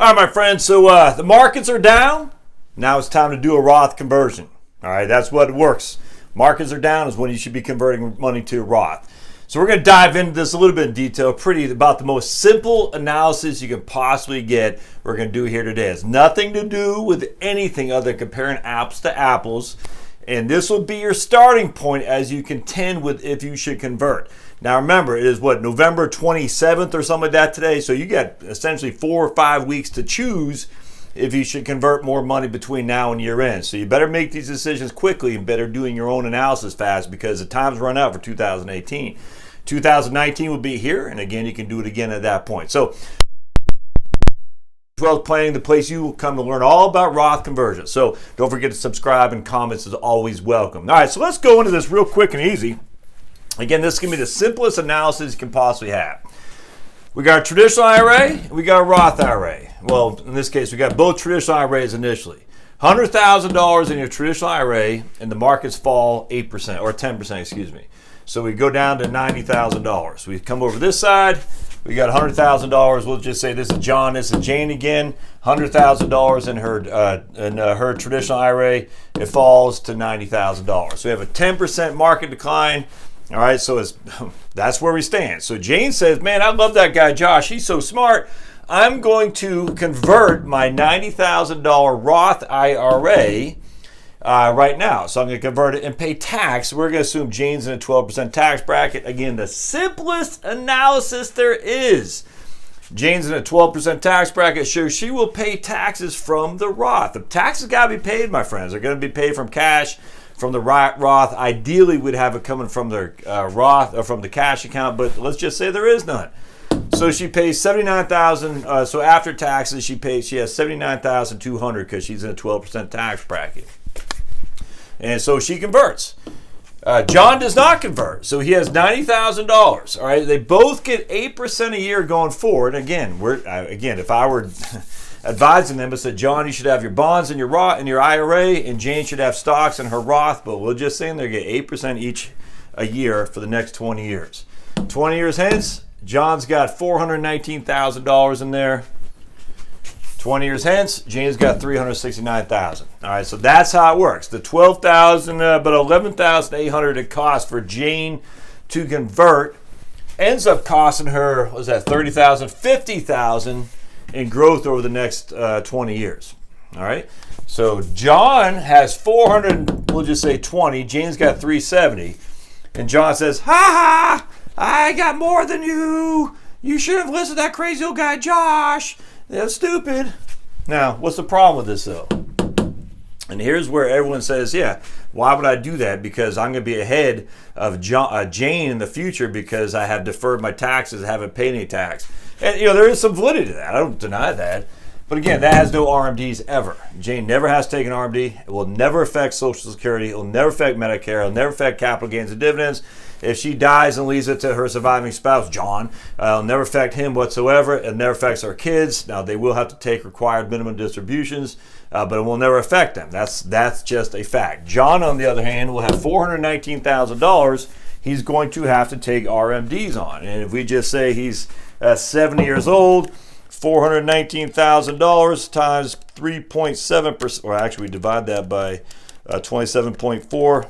All right, my friends, so the markets are down. Now it's time to do a Roth conversion. All right, that's what works. Markets are down is when you should be converting money to a Roth. So we're going to dive into this a little bit in detail, about the most simple analysis you can possibly get. We're going to do here today. It's nothing to do with anything other than comparing apples to apples. And this will be your starting point as you contend with if you should convert. Now remember, it is November 27th or something like that today. So you got essentially 4 or 5 weeks to choose if you should convert more money between now and year end. So you better make these decisions quickly and better doing your own analysis fast because the time's run out for 2018. 2019 will be here, and again, you can do it again at that point. So Wealth Planning, the place you will come to learn all about Roth conversion. So don't forget to subscribe, and comments is always welcome. All right, so let's go into this real quick and easy. Again, this is going to be the simplest analysis you can possibly have. We got a traditional IRA, we got a Roth IRA. Well, in this case, we got both traditional IRAs initially. $100,000 in your traditional IRA, and the markets fall 8% or 10%, excuse me. So we go down to $90,000. We come over this side. We got $100,000. We'll just say this is John, this is Jane again. $100,000 in her traditional IRA. It falls to $90,000. So we have a 10% market decline. All right, so that's where we stand. So Jane says, man, I love that guy, Josh. He's so smart. I'm going to convert my $90,000 Roth IRA right now. So I'm going to convert it and pay tax. We're going to assume Jane's in a 12% tax bracket. Again, the simplest analysis there is. Jane's in a 12% tax bracket, so she will pay taxes from the Roth. The taxes got to be paid, my friends. They're going to be paid from cash. From the Roth, ideally we'd have it coming from the Roth or from the cash account, but let's just say there is none. So she pays $79,000. So after taxes, she has $79,200 because she's in a 12% tax bracket, and so she converts. John does not convert, so he has $90,000. All right, they both get 8% a year going forward. Again, if I were advising them, I said, John, you should have your bonds in your Roth in your IRA, and Jane should have stocks in her Roth. But we'll just say they get 8% each a year for the next 20 years. 20 years hence, John's got $419,000 in there. 20 years hence, Jane's got $369,000. All right, so that's how it works. The $12,000, but $11,800 it costs for Jane to convert ends up costing her, what was that, $30,000, $50,000 in growth over the next 20 years. All right, so John has 400. We'll just say 20. Jane's got 370, and John says, "Ha ha! I got more than you. You should have listened to that crazy old guy, Josh. That's stupid." Now, what's the problem with this though? And here's where everyone says, yeah, why would I do that? Because I'm going to be ahead of Jane in the future because I have deferred my taxes, I haven't paid any tax. And, there is some validity to that. I don't deny that. But again, that has no RMDs ever. Jane never has taken RMD. It will never affect Social Security. It will never affect Medicare. It will never affect capital gains and dividends. If she dies and leaves it to her surviving spouse, John, it'll never affect him whatsoever. It never affects our kids. Now, they will have to take required minimum distributions, but it will never affect them. That's just a fact. John, on the other hand, will have $419,000. He's going to have to take RMDs on. And if we just say he's 70 years old, $419,000 times 3.7%, or actually we divide that by 27.4,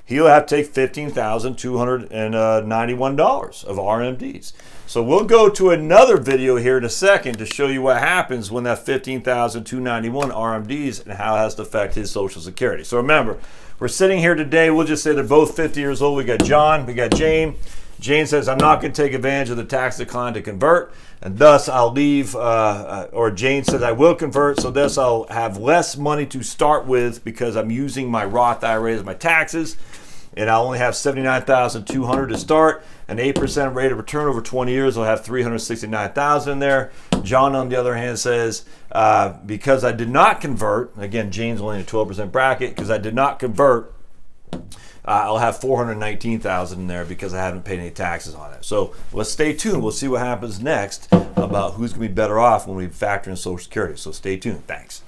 he'll have to take $15,291 of RMDs. So we'll go to another video here in a second to show you what happens when that $15,291 RMDs and how it has to affect his Social Security. So remember, we're sitting here today, we'll just say they're both 50 years old. We got John, we got Jane. Jane says, I'm not going to take advantage of the tax decline to convert, and thus I'll leave, or Jane says, I will convert, so thus I'll have less money to start with because I'm using my Roth IRA as my taxes, and I'll only have $79,200 to start. An 8% rate of return over 20 years, I'll have $369,000 in there. John, on the other hand, says, because I did not convert, again, Jane's only in a 12% bracket, because I did not convert, I'll have $419,000 in there because I haven't paid any taxes on it. So let's stay tuned. We'll see what happens next about who's going to be better off when we factor in Social Security. So stay tuned. Thanks.